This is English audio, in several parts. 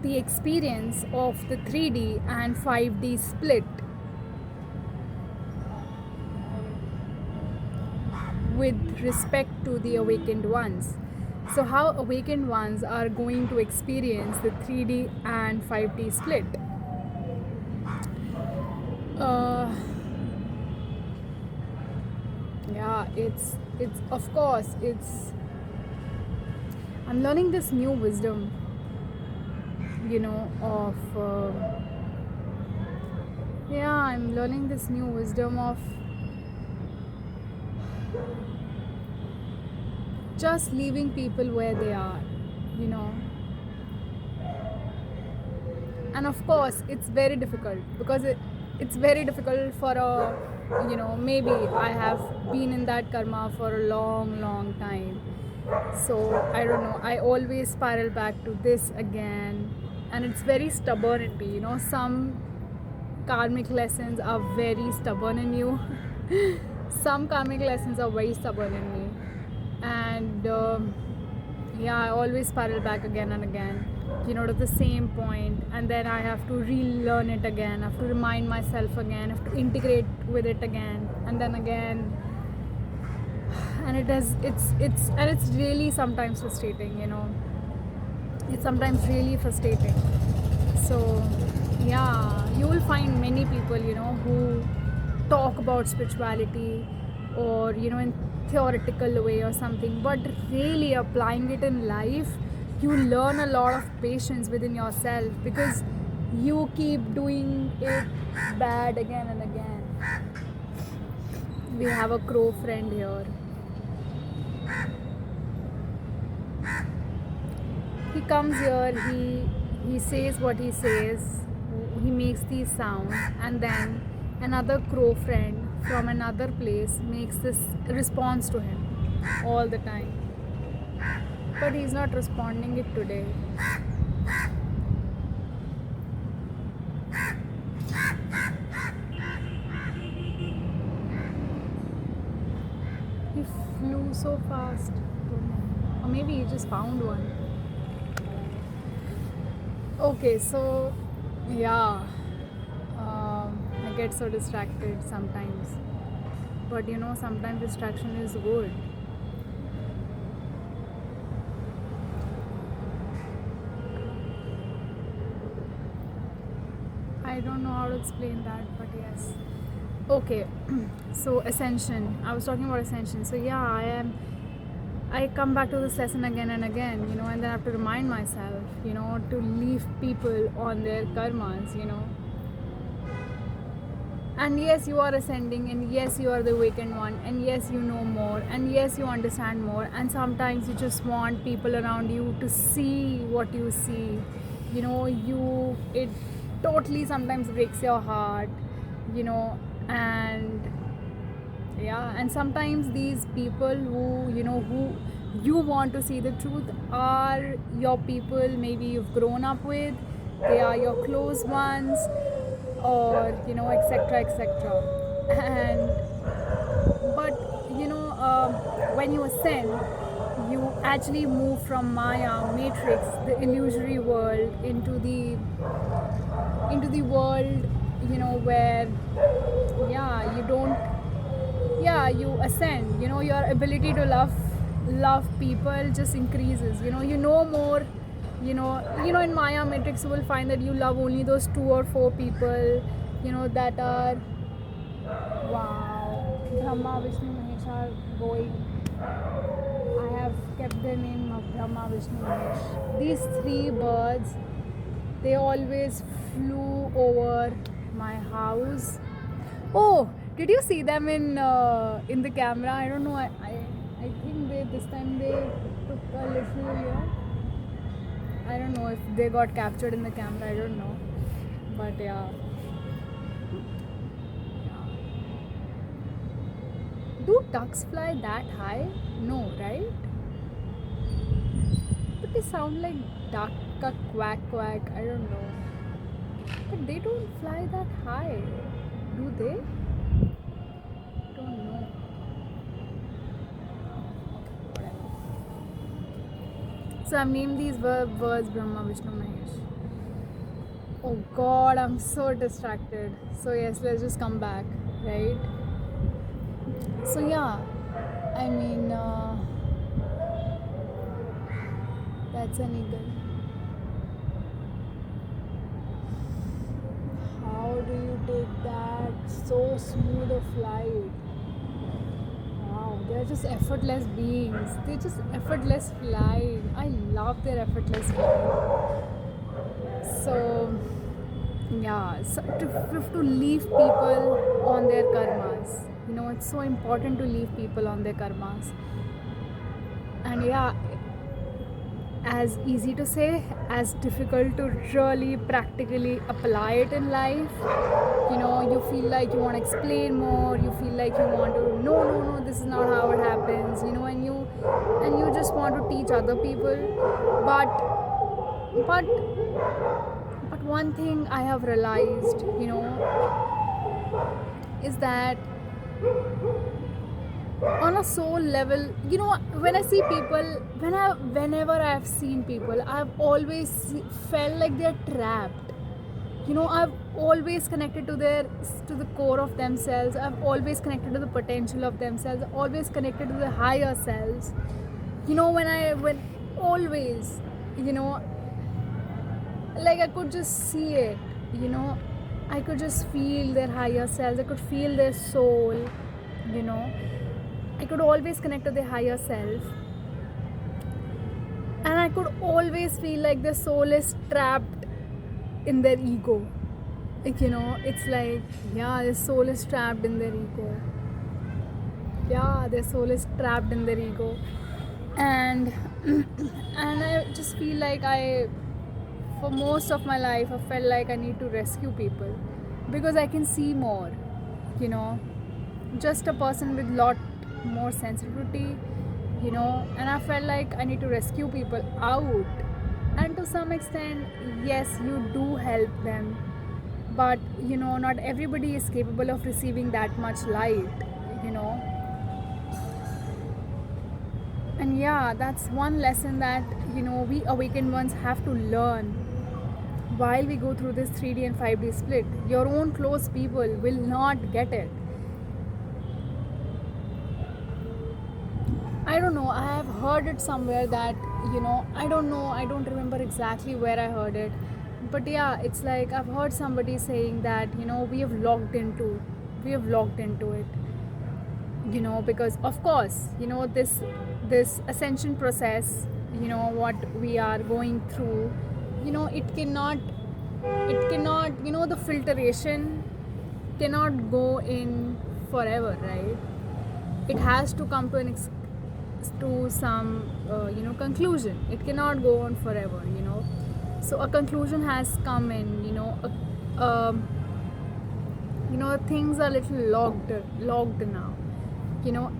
the experience of the 3D and 5D split with respect to the awakened ones. So, how awakened ones are going to experience the 3D and 5D split? Uh, yeah, it's of course it's. I'm learning this new wisdom, of. Yeah, I'm learning this new wisdom of just leaving people where they are, you know. And of course, it's very difficult because it's very difficult for maybe I have been in that karma for a long, long time. So I don't know, I always spiral back to this again, and it's very stubborn in me, some karmic lessons are very stubborn in you. Some karmic lessons are very stubborn in me, and yeah, I always spiral back again and again, to the same point, and then I have to relearn it again, I have to remind myself again, I have to integrate with it again, and then again. And it's really sometimes frustrating, it's sometimes really frustrating. So yeah, you will find many people, who talk about spirituality, or in theoretical way or something, but really applying it in life, you learn a lot of patience within yourself, because you keep doing it bad again and again. We have a crow friend here. He comes here, he says what he says, he makes these sounds, and then another crow friend from another place makes this response to him all the time. But he's not responding it today. He flew so fast. Or maybe he just found one. Okay, so yeah, I get so distracted sometimes, but sometimes distraction is good. I don't know how to explain that, but yes. Okay, so ascension. I was talking about ascension. So yeah, I come back to this lesson again and again, and then I have to remind myself, to leave people on their karmas, And yes, you are ascending, and yes, you are the awakened one, and yes, you know more, and yes, you understand more, and sometimes you just want people around you to see what you see. It totally sometimes breaks your heart, and yeah, and sometimes these people who you want to see the truth are your people maybe you've grown up with, they are your close ones, or etc etc. And but when you ascend, you actually move from Maya matrix, the illusory world, into the world, where yeah you don't yeah you ascend, your ability to love people just increases, you know more, in Maya matrix you will find that you love only those 2 or 4 people, that are wow. Brahma, Vishnu, Mahesh are going. I have kept the name of Brahma, Vishnu, Mahesh. These 3 birds, they always flew over my house. Oh, did you see them in the camera? I don't know. I think this time they took a little. I don't know if they got captured in the camera. I don't know, but yeah. Do ducks fly that high? No, right? But they sound like duck, quack quack. I don't know. But they don't fly that high, do they? Don't know. Whatever. So I've named these birds Brahma, Vishnu, Mahesh. Oh god, I'm so distracted. So, yes, let's just come back, right? So, yeah, I mean, that's an eagle. How do you take that so smooth a flight? Wow, they're just effortless beings. They just effortless flying. I love their effortless flying. So, yeah, so to leave people on their karmas. It's so important to leave people on their karmas. And yeah, as easy to say, as difficult to really practically apply it in life. You feel like you want to explain more, you feel like you want to, no, no, no, this is not how it happens, and you just want to teach other people. But but one thing I have realized, is that on a soul level, when I see people, whenever I've seen people, I've always felt like they're trapped. I've always connected to the core of themselves. I've always connected to the potential of themselves, always connected to the higher selves. When always, you know like I could just see it. you know I could just feel their higher selves, I could feel their soul. you know I could always connect to their higher self, and I could always feel like their soul is trapped in their ego. It's like, yeah, their soul is trapped in their ego. Yeah, their soul is trapped in their ego. And and I just feel like, for most of my life, I felt like I need to rescue people because I can see more. You know, just a person with lot more sensitivity. And I felt like I need to rescue people out. And to some extent, yes, you do help them, but not everybody is capable of receiving that much light. You know, and yeah, that's one lesson that we awakened ones have to learn while we go through this 3D and 5D split. Your own close people will not get it. I don't know, I have heard it somewhere that, I don't know, I don't remember exactly where I heard it. But yeah, it's like I've heard somebody saying that, we have locked into it. Because of course, this ascension process, what we are going through, it cannot, the filtration cannot go in forever, right? It has to come to some conclusion. It cannot go on forever. So a conclusion has come in. Things are little logged now.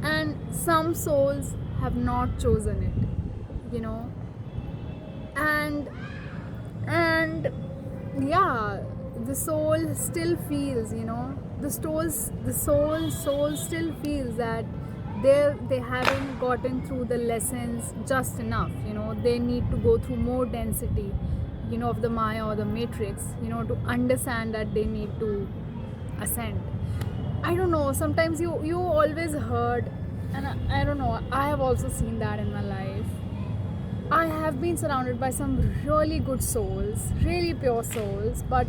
And some souls have not chosen it. And yeah, the soul still feels, the soul still feels that they haven't gotten through the lessons just enough. They need to go through more density, of the Maya or the matrix, to understand that they need to ascend. I don't know, sometimes you always heard, and I don't know, I have also seen that in my life. I have been surrounded by some really good souls, really pure souls, but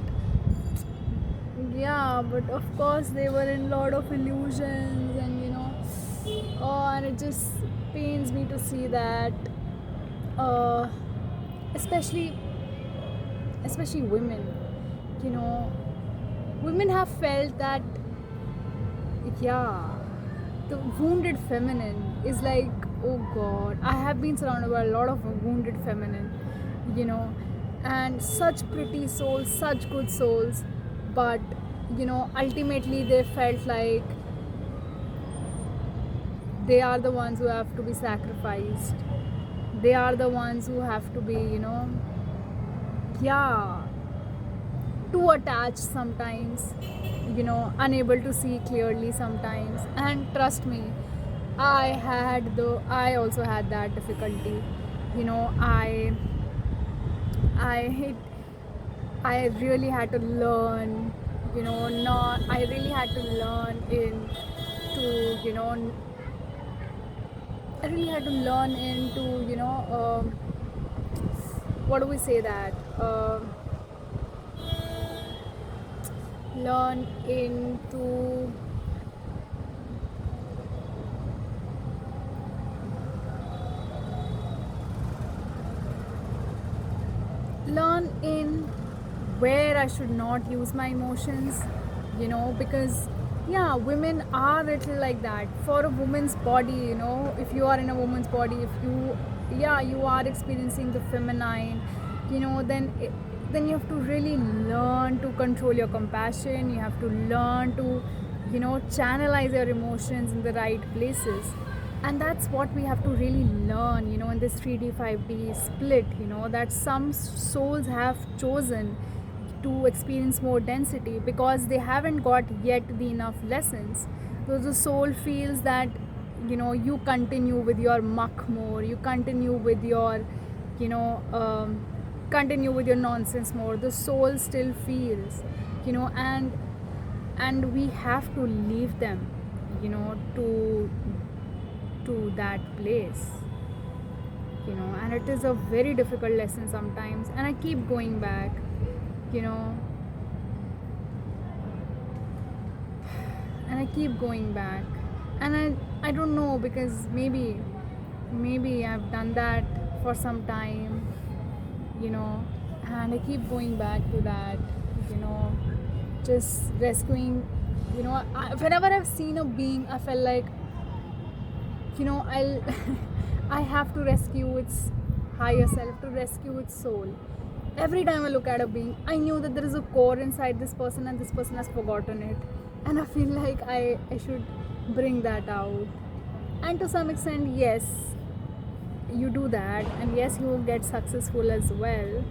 yeah, but of course they were in a lot of illusions, and and it just pains me to see that, uh, especially women. You know, women have felt that, yeah, the wounded feminine is like, oh god, I have been surrounded by a lot of wounded feminine, you know and such pretty souls, such good souls, but ultimately they felt like they are the ones who have to be sacrificed. They are the ones who have to be, yeah, too attached sometimes, unable to see clearly sometimes. And trust me, I also had that difficulty. you know i i I really had to learn, not I really had to learn in to I really had to learn into what do we say that learn into learn in where I should not use my emotions, because yeah, women are little like that. For a woman's body, if you are in a woman's body, if you, yeah, you are experiencing the feminine, then you have to really learn to control your compassion. You have to learn to, channelize your emotions in the right places. And that's what we have to really learn, in this 3D 5D split, that some souls have chosen to experience more density because they haven't got yet the enough lessons. So the soul feels that, you continue with your muck more, you continue with your, you know continue with your nonsense more. The soul still feels, and we have to leave them, to that place, and it is a very difficult lesson sometimes, and I keep going back, you know and I keep going back, and I don't know, because maybe I've done that for some time, you know and I keep going back to that, you know just rescuing, whenever I've seen a being, I felt like, I'll I have to rescue its higher self, to rescue its soul. Every time I look at a being, I knew that there is a core inside this person and this person has forgotten it. And I feel like I should bring that out. And to some extent, yes, you do that, and yes, you will get successful as well.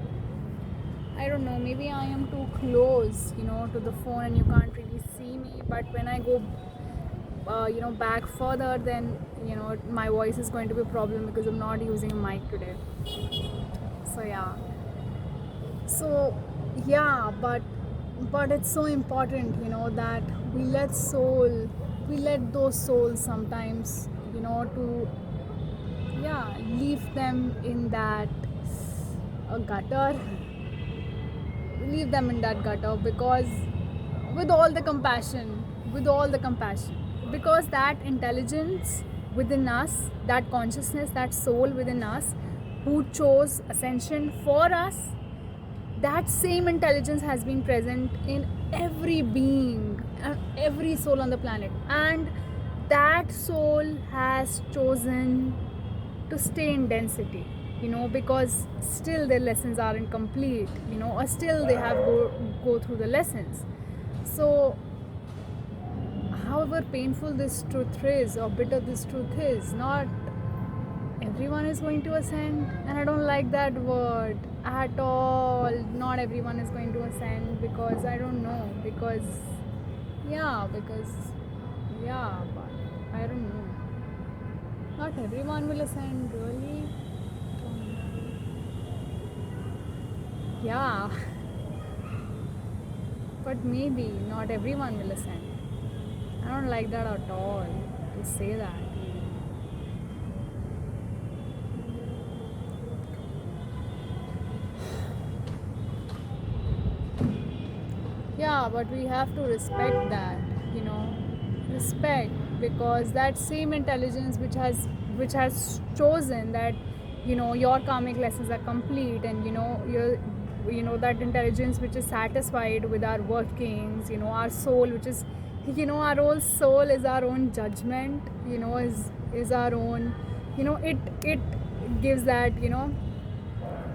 I don't know, maybe I am too close, to the phone and you can't really see me. But when I go, back further, then, my voice is going to be a problem because I'm not using a mic today. So yeah. So yeah, but it's so important, that we let those souls sometimes, to, yeah, leave them in that gutter, leave them in that gutter, because with all the compassion, because that intelligence within us, that consciousness, that soul within us, who chose ascension for us, that same intelligence has been present in every being, every soul on the planet, and that soul has chosen to stay in density, because still their lessons aren't complete, or still they have go through the lessons. So however painful this truth is, or bitter this truth is, not everyone is going to ascend, and I don't like that word at all. Not everyone is going to ascend, because I don't know, because yeah, but I don't know, not everyone will ascend, really. Yeah, but maybe not everyone will ascend. I don't like that at all, to say that. Yeah, but we have to respect that, respect, because that same intelligence which has chosen that, your karmic lessons are complete, and that intelligence which is satisfied with our workings, our soul, which is, our whole soul is our own judgment, is our own, it gives that,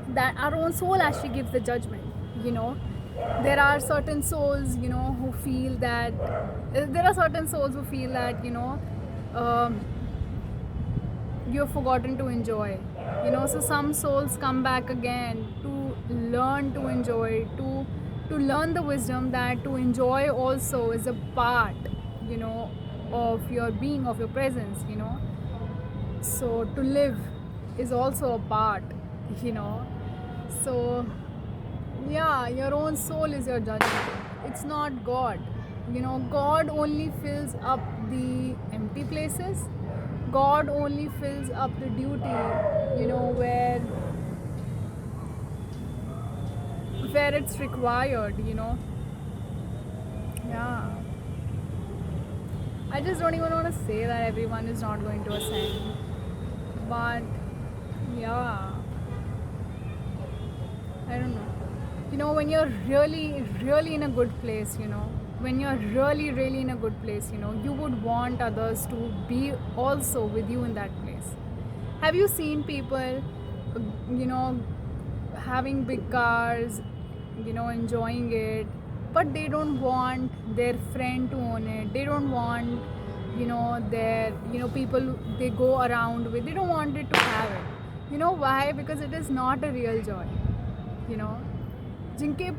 that our own soul actually gives the judgment, there are certain souls, who feel that, there are certain souls who feel that, um, you've forgotten to enjoy, so some souls come back again to learn to enjoy, to learn the wisdom that to enjoy also is a part, of your being, of your presence, so to live is also a part, so Yeah, your own soul is your judgment. It's not God. God only fills up the empty places. God only fills up the duty, where it's required. Yeah. I just don't even want to say that everyone is not going to ascend. But yeah, I don't know. When you're really, really in a good place, when you're really, really in a good place, you would want others to be also with you in that place. Have you seen people, you know, having big cars, enjoying it, but they don't want their friend to own it? They don't want, their, people they go around with, they don't want it to have it. You know why? Because it is not a real joy. You know, jinke,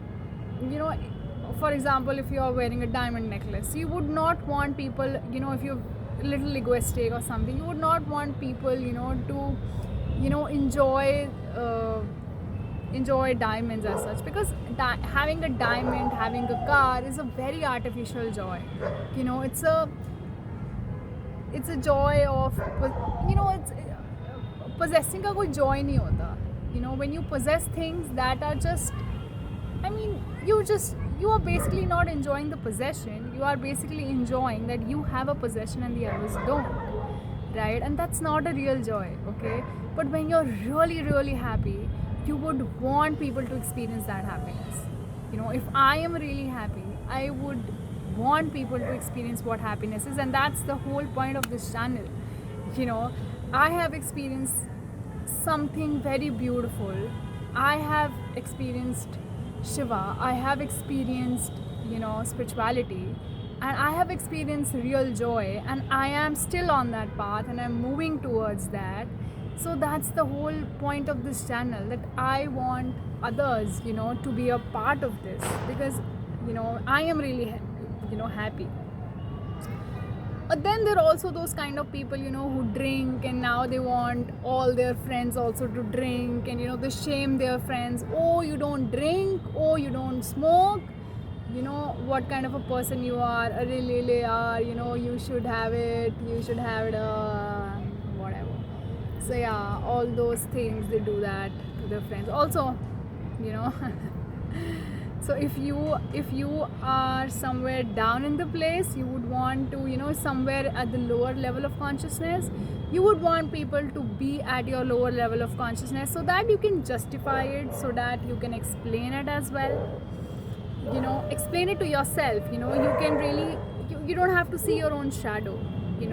for example, if you are wearing a diamond necklace, you would not want people, if you're a little egoistic or something, you would not want people, to, enjoy diamonds as such, because having a diamond, having a car is a very artificial joy. It's a joy of, it's possessing का कोई joy नहीं होता. When you possess things that are just, I mean, you are basically not enjoying the possession. You are basically enjoying that you have a possession and the others don't, right? And that's not a real joy, okay? But when you're really, really happy, you would want people to experience that happiness. If I am really happy, I would want people to experience what happiness is, and that's the whole point of this channel. I have experienced something very beautiful. I have experienced Shiva. I have experienced, spirituality, and I have experienced real joy, and I am still on that path, and I'm moving towards that. So that's the whole point of this channel, that I want others, to be a part of this, because, I am really, happy. But then there are also those kind of people, who drink, and now they want all their friends also to drink, and, they shame their friends. Oh, you don't drink. Oh, you don't smoke. What kind of a person you are. Really are. You should have it. You should have it. Whatever. So yeah, all those things, they do that to their friends. Also, so if you are somewhere down in the place, you would want to, somewhere at the lower level of consciousness, you would want people to be at your lower level of consciousness, so that you can justify it, so that you can explain it as well. Explain it to yourself. You can really, you don't have to see your own shadow. You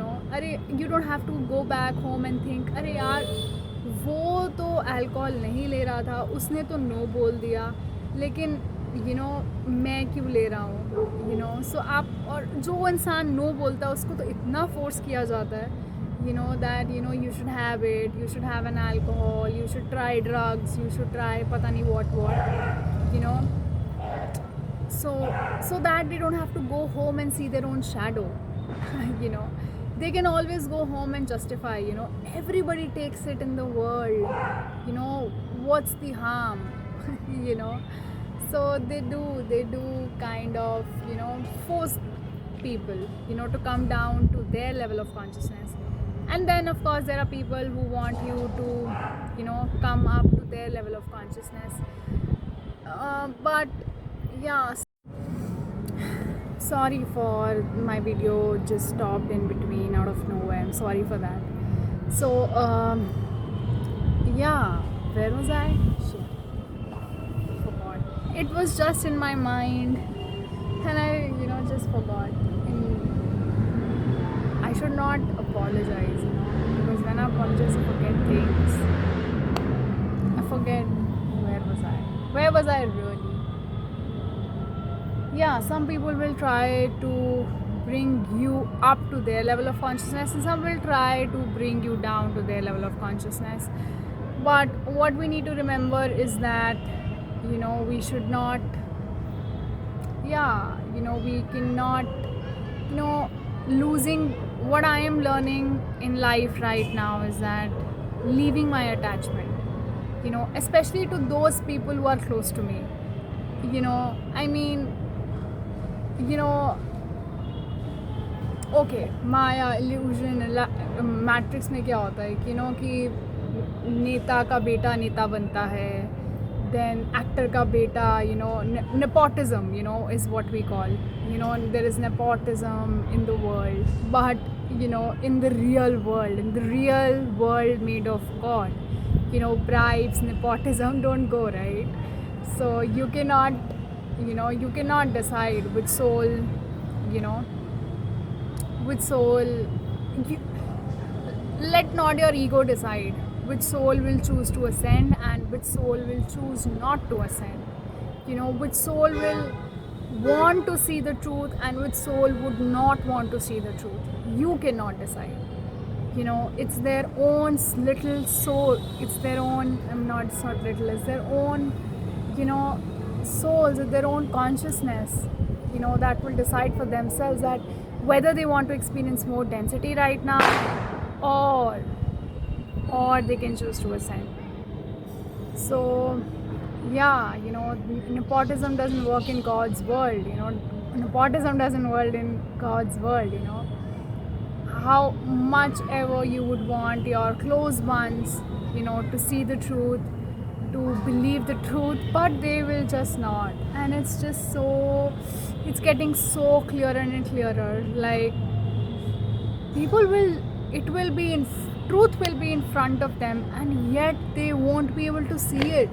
don't have to go back home and think, अरे यार वो तो alcohol नहीं ले रहा था, उसने तो नो बोल दिया, लेकिन मैं क्यों ले रहा हूँ. सो आप, और जो इंसान नो बोलता है उसको तो इतना फोर्स किया जाता है, that you should have it, you should have an alcohol, you should try drugs, you should try पता नहीं what, so that they don't have to go home and see their own shadow. They can always go home and justify. Everybody takes it in the world. What's the harm? So they do kind of, force people, to come down to their level of consciousness. And then of course there are people who want you to, come up to their level of consciousness. But yeah, sorry for my video just stopped in between out of nowhere. I'm sorry for that. So yeah, where was I? Shit, forgot. It was just in my mind, and I just forgot. I should not apologize, because when I apologize, I forget things. I forget, where was I really? Yeah, some people will try to bring you up to their level of consciousness, and some will try to bring you down to their level of consciousness. But what we need to remember is that, we should not, we cannot, losing. What I am learning in life right now is that leaving my attachment, especially to those people who are close to me. I mean, you know, okay Maya illusion matrix में क्या होता है कि नेता का बेटा नेता बनता है, देन एक्टर का बेटा nepotism is what we call, there is nepotism in the world, but in the real world made of God, bribes, nepotism don't go, right? So you cannot decide which soul, you know which soul you, let not your ego decide which soul will choose to ascend and which soul will choose not to ascend, which soul will want to see the truth and which soul would not want to see the truth. You cannot decide. It's their own little soul, it's their own, it's not little, it's their own souls, it's their own consciousness, that will decide for themselves that whether they want to experience more density right now, or they can choose to ascend. So yeah, nepotism doesn't work in God's world. Nepotism doesn't work in God's world. How much ever you would want your close ones, to see the truth, to believe the truth, but they will just not. And it's just it's getting so clearer and clearer. Like truth will be in front of them, and yet they won't be able to see it.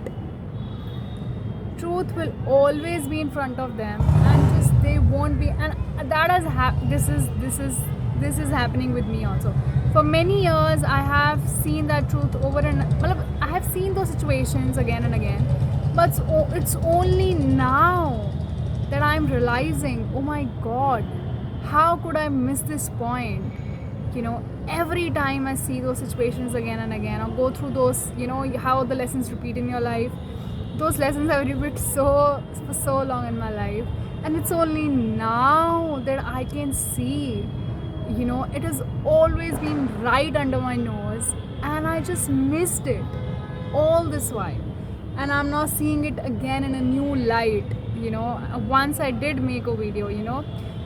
Truth will always be in front of them, and just they won't be. And that this is happening with me also. For many years, I have seen that truth over and I have seen those situations again and again, but it's only now that I'm realizing, oh my God, how could I miss this point? Every time I see those situations again and again, or go through those, how the lessons repeat in your life. Those lessons have repeated for so long in my life, and it's only now that I can see. It has always been right under my nose, and I just missed it all this while, and I'm now seeing it again in a new light. Once I did make a video,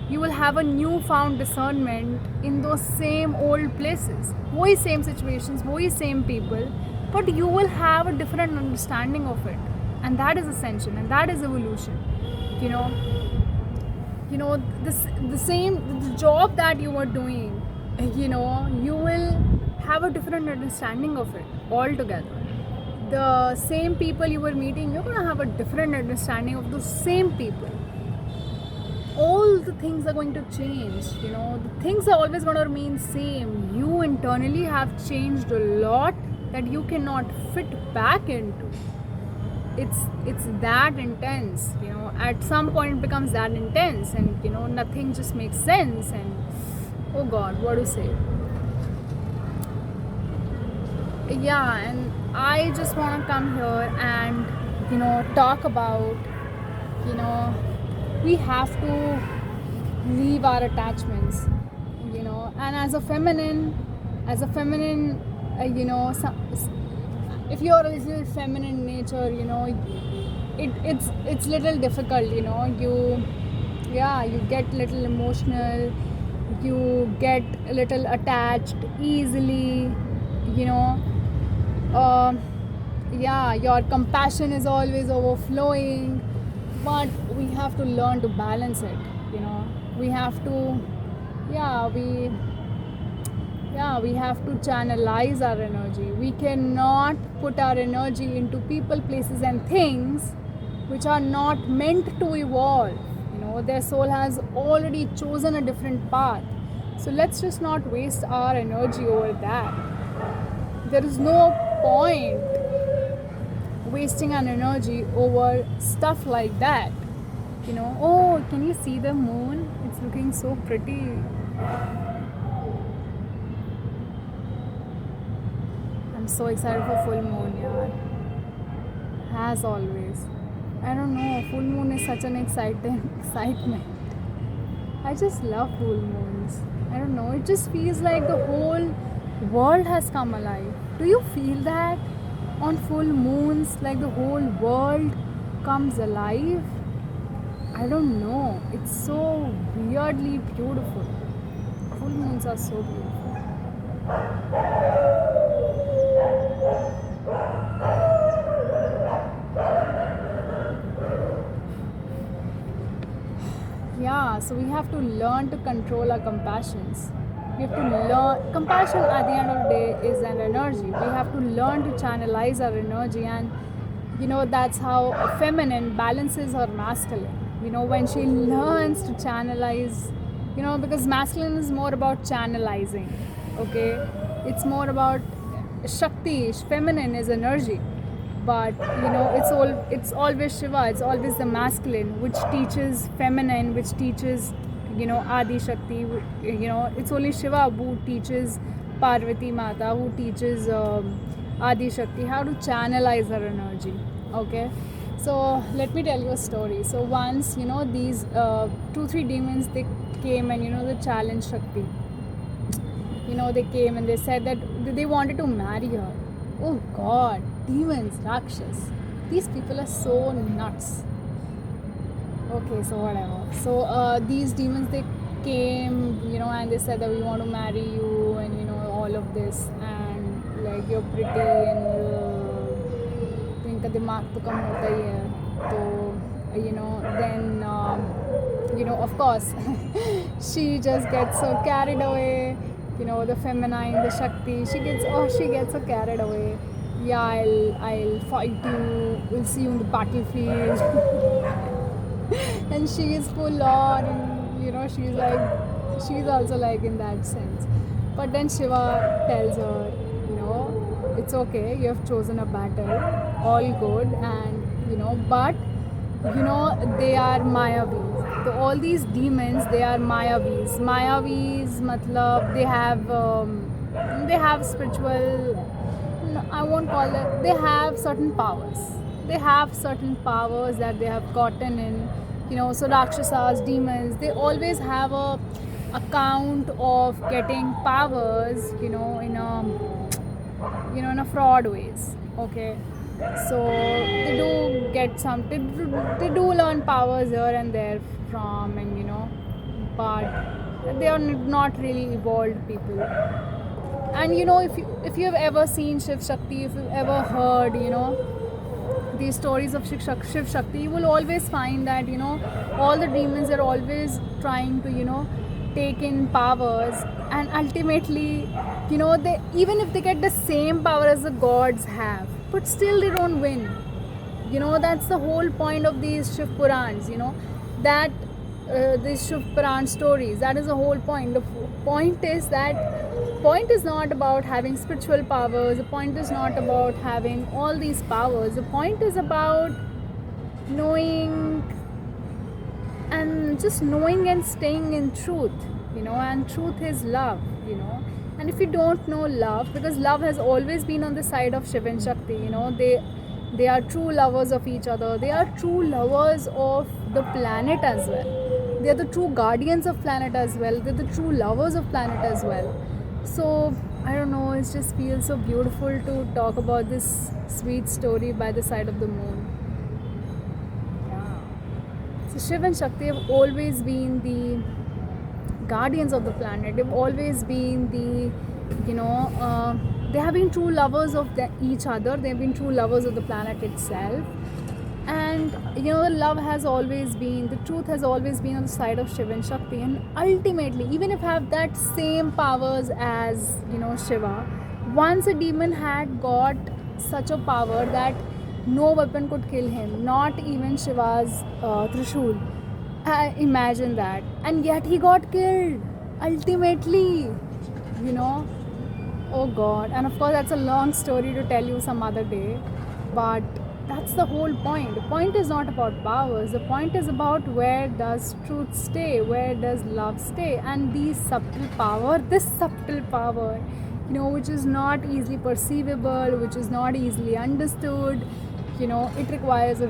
you will have a newfound discernment in those same old places, वही same situations, वही same people, but you will have a different understanding of it, and that is ascension, and that is evolution. The job that you are doing, you will have a different understanding of it altogether. The same people you were meeting, you're going to have a different understanding of those same people. All the things are going to change, the things are always going to remain same. You internally have changed a lot that you cannot fit back into. It's that intense, at some point it becomes that intense, and nothing just makes sense, and oh God, what to say. Yeah, and I just want to come here and talk about, we have to leave our attachments, and as a feminine, if you're a little feminine nature, it's little difficult, you get little emotional, you get a little attached easily, your compassion is always overflowing, but we have to learn to balance it. We have to we have to channelize our energy. We cannot put our energy into people, places and things which are not meant to evolve. Their soul has already chosen a different path, so let's just not waste our energy over that. There is no point wasting an energy over stuff like that. Oh, can you see the moon? It's looking so pretty. I'm so excited for full moon, as always. I don't know, full moon is such an excitement. I just love full moons. I don't know, it just feels like the whole world has come alive. Do you feel that on full moons, like the whole world comes alive. I don't know. It's so weirdly beautiful. Full moons are so beautiful. Yeah, so we have to learn to control our compassions. We have to learn. Compassion at the end of the day is an energy. We have to learn to channelize our energy, and that's how a feminine balances her masculine. When she learns to channelize, because masculine is more about channelizing, okay? It's more about Shakti, feminine is energy. But it's always Shiva, it's always the masculine, which teaches feminine, which teaches Adi Shakti. It's only Shiva who teaches Parvati Mata, who teaches Adi Shakti how to channelize her energy. Okay, so let me tell you a story. So once these 2-3 demons, they came and they challenged Shakti. They came and they said that they wanted to marry her. Oh God, demons, Rakshas. These people are so nuts. Okay, so whatever. So these demons, they came, and they said that we want to marry you, and all of this, and like you're pretty, and तो इनका दिमाग तो कम होता ही है, तो then of course she just gets so carried away. The feminine, the Shakti, she gets so carried away. Yeah, I'll fight you, we'll see you in the battlefield. And she is full on, and she's also like in that sense. But then Shiva tells her, it's okay, you have chosen a battle, all good, and but they are Mayavis. So all these demons, they are Mayavis. Mayavis, matlab, they have spiritual, I won't call it, they have certain powers. They have certain powers that they have gotten in, so Rakshasas, demons, they always have a account of getting powers, in a fraud ways. Okay, so they do get some, they do learn powers here and there from, and but they are not really evolved people. And if you have ever seen Shiv Shakti, if you've ever heard these stories of Shiv Shakti, you will always find that all the demons are always trying to take in powers, and ultimately they, even if they get the same power as the gods have, but still they don't win. That's the whole point of these Shiv Purans, that these Shiv Puran stories, that is the whole point. The point is not about having spiritual powers, the point is not about having all these powers, the point is about knowing, and just knowing and staying in truth, and truth is love, and if you don't know love, because love has always been on the side of Shiv and Shakti, they are true lovers of each other, they are true lovers of the planet as well, they are the true guardians of planet as well, they're the true lovers of planet as well. So I don't know, it just feels so beautiful to talk about this sweet story by the side of the moon. So Shiv and Shakti have always been the guardians of the planet. They've always been the, they have been true lovers of each other. They've been true lovers of the planet itself. And, love has always been, the truth has always been on the side of Shiv and Shakti. And ultimately, even if I have that same powers as, Shiva, once a demon had got such a power that no weapon could kill him, not even Shiva's Trishul. Imagine that. And yet he got killed, ultimately, Oh God. And of course, that's a long story to tell you some other day. But that's the whole point. The point is not about powers. The point is about where does truth stay? Where does love stay? And this subtle power, which is not easily perceivable, which is not easily understood, it requires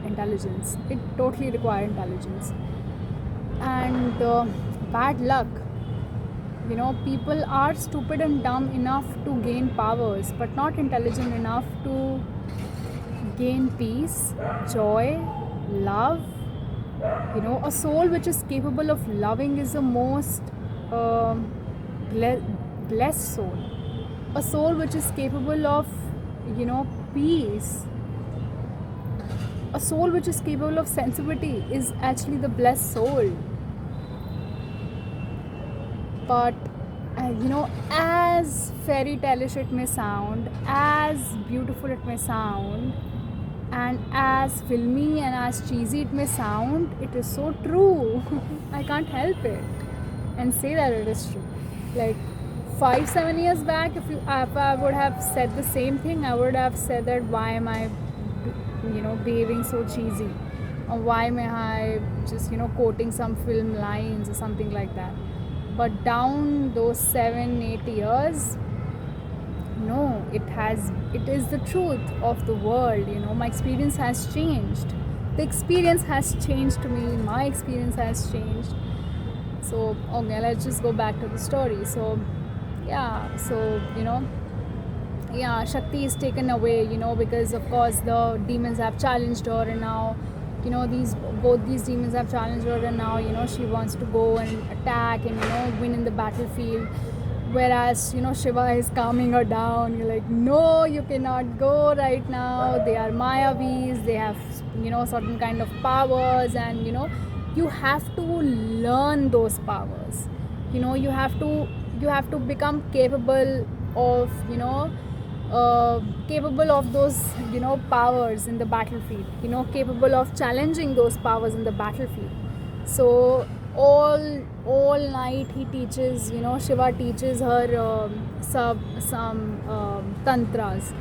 intelligence. It totally requires intelligence. And bad luck. People are stupid and dumb enough to gain powers, but not intelligent enough to gain peace, joy, love. A soul which is capable of loving is the most um, blessed soul. A soul which is capable of, peace. A soul which is capable of sensitivity is actually the blessed soul. But as fairy tale-ish it may sound, as beautiful it may sound, and as filmy and as cheesy it may sound, it is so true. I can't help it and say that it is true. Like 5-7 years back, if I would have said the same thing, I would have said that why am I behaving so cheesy, or why am I just quoting some film lines or something like that. But down those 7-8 years, no, it is the truth of the world. My experience has changed. The experience has changed to me. My experience has changed. So okay, let's just go back to the story. So yeah, Shakti is taken away, because of course the demons have challenged her, and now both these demons have challenged her, and now she wants to go and attack and win in the battlefield, whereas Shiva is calming her down. You're like, no, you cannot go right now, they are Mayavis, they have certain kind of powers, and you have to learn those powers. You have to become capable of capable of those powers in the battlefield, capable of challenging those powers in the battlefield. So all night he teaches, Shiva teaches her some tantras.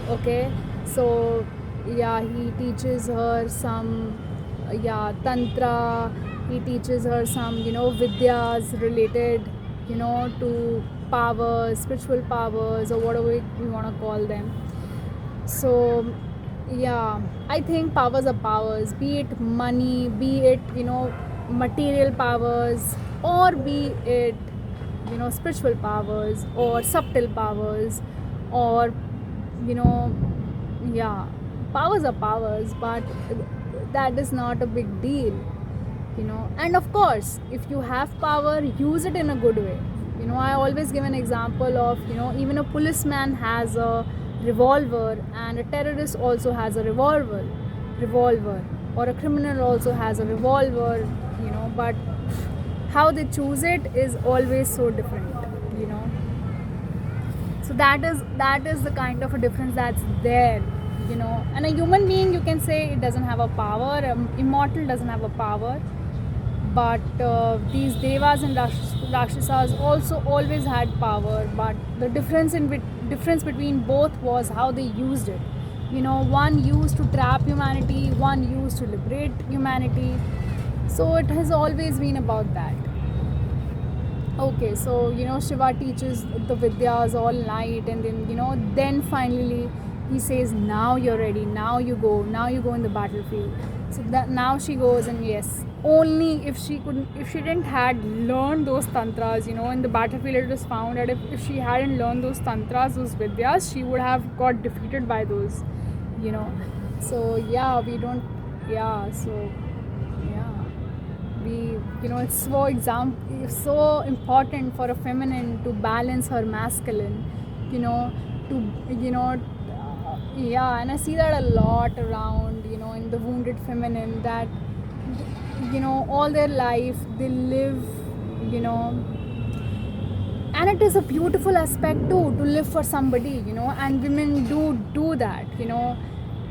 Okay, so yeah, he teaches her some tantra. He teaches her some vidyas related to powers, spiritual powers, or whatever we want to call them. So yeah, I think powers are powers, be it money, be it material powers, or be it spiritual powers, or subtle powers, or powers are powers, but that is not a big deal. And of course, if you have power, use it in a good way. I always give an example of even a policeman has a revolver, and a terrorist also has a revolver, or a criminal also has a revolver, but how they choose it is always so different. So that is the kind of a difference that's there. And a human being, you can say, it doesn't have a power. Immortal doesn't have a power, but these devas and rakshasas also always had power. But the difference between both was how they used it. One used to trap humanity, one used to liberate humanity. So it has always been about that. Okay, so Shiva teaches the vidyas all night, and then then finally he says, now you're ready, now you go in the battlefield. So that now she goes, and yes, only if she didn't had learned those tantras, in the battlefield it was found that if she hadn't learned those tantras, those vidyas, she would have got defeated by those. So yeah, we don't so yeah, we it's so important for a feminine to balance her masculine, and I see that a lot around, in the wounded feminine, that all their life they live, and it is a beautiful aspect too, to live for somebody, and women do that,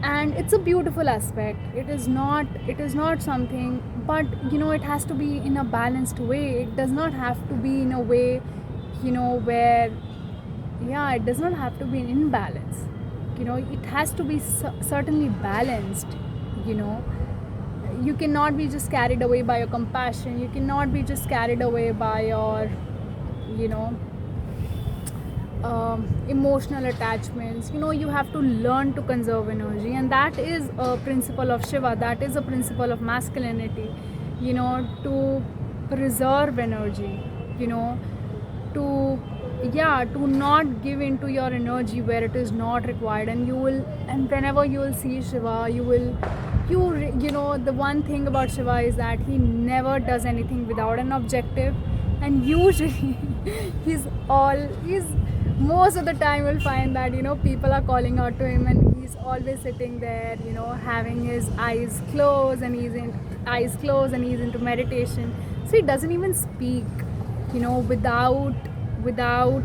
and it's a beautiful aspect. It is not something, but it has to be in a balanced way. It does not have to be in a way where it does not have to be an imbalance. It has to be certainly balanced. You cannot be just carried away by your compassion. You cannot be just carried away by your emotional attachments. You have to learn to conserve energy, and that is a principle of Shiva, that is a principle of masculinity, to preserve energy, to yeah, to not give into your energy where it is not required, and you will, and whenever you will see Shiva, you know, the one thing about Shiva is that he never does anything without an objective. And usually he's most of the time you'll find that, you know, people are calling out to him, and he's always sitting there, you know, having his eyes closed, and he's into meditation. So he doesn't even speak, you know, without without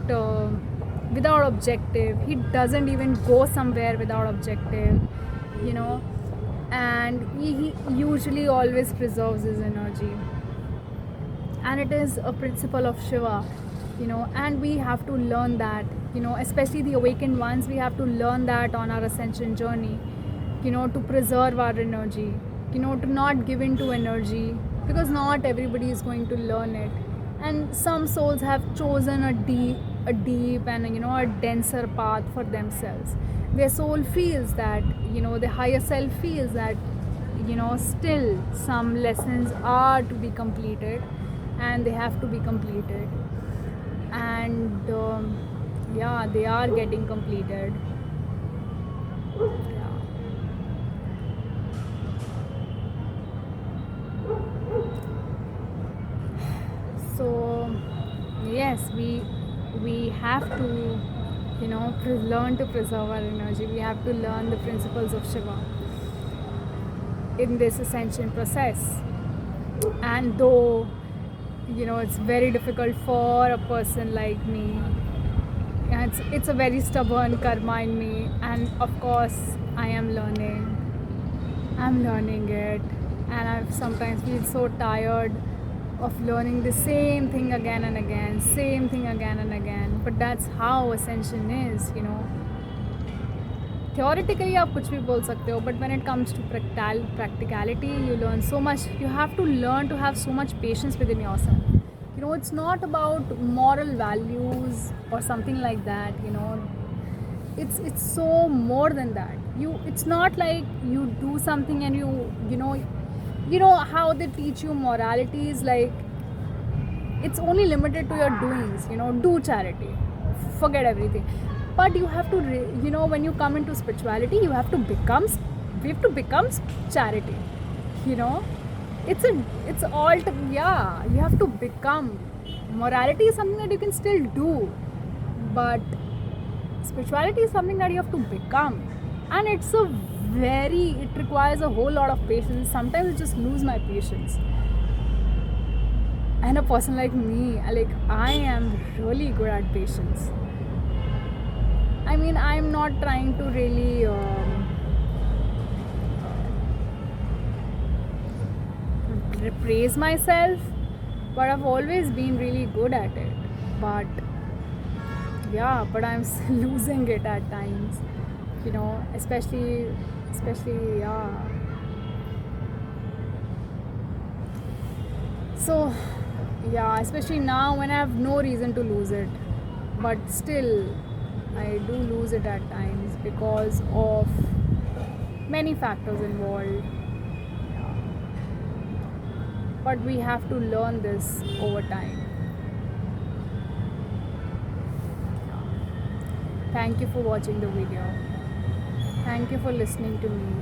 objective. He doesn't even go somewhere without objective, you know. And he usually always preserves his energy, and it is a principle of Shiva, you know. And we have to learn that, you know, especially the awakened ones, we have to learn that on our ascension journey, you know, to preserve our energy, you know, to not give in to energy, because not everybody is going to learn it. And some souls have chosen a deep and, you know, a denser path for themselves. Their soul feels that, you know, the higher self feels that, you know, still some lessons are to be completed, and they have to be completed. And yeah, they are getting completed. Yeah. So yes, we have to, you know, learn to preserve our energy. We have to learn the principles of Shiva in this ascension process. And though, you know, it's very difficult for a person like me, and it's a very stubborn karma in me, and of course I'm learning it. And I sometimes feel so tired of learning the same thing again and again, same thing again and again. But that's how ascension is, you know. Theoretically आप कुछ भी बोल सकते हो, but when it comes to practicality, you learn so much. You have to learn to have so much patience within yourself. You know, it's not about moral values or something like that, you know. It's so more than that. It's not like you do something and you know how they teach you morality is like it's only limited to your doings, you know. Do charity, forget everything. But you have to you know, when you come into spirituality, we have to become charity, you know. It's all to, yeah, you have to become. Morality is something that you can still do, but spirituality is something that you have to become. And it requires a whole lot of patience. Sometimes I just lose my patience. And a person like me, I am really good at patience. I mean, I'm not trying to really praise myself, but I've always been really good at it. But yeah, but I'm losing it at times, you know, especially yeah. So yeah, especially now when I have no reason to lose it, but still I do lose it at times because of many factors involved. But we have to learn this over time. Thank you for watching the video. Thank you for listening to me.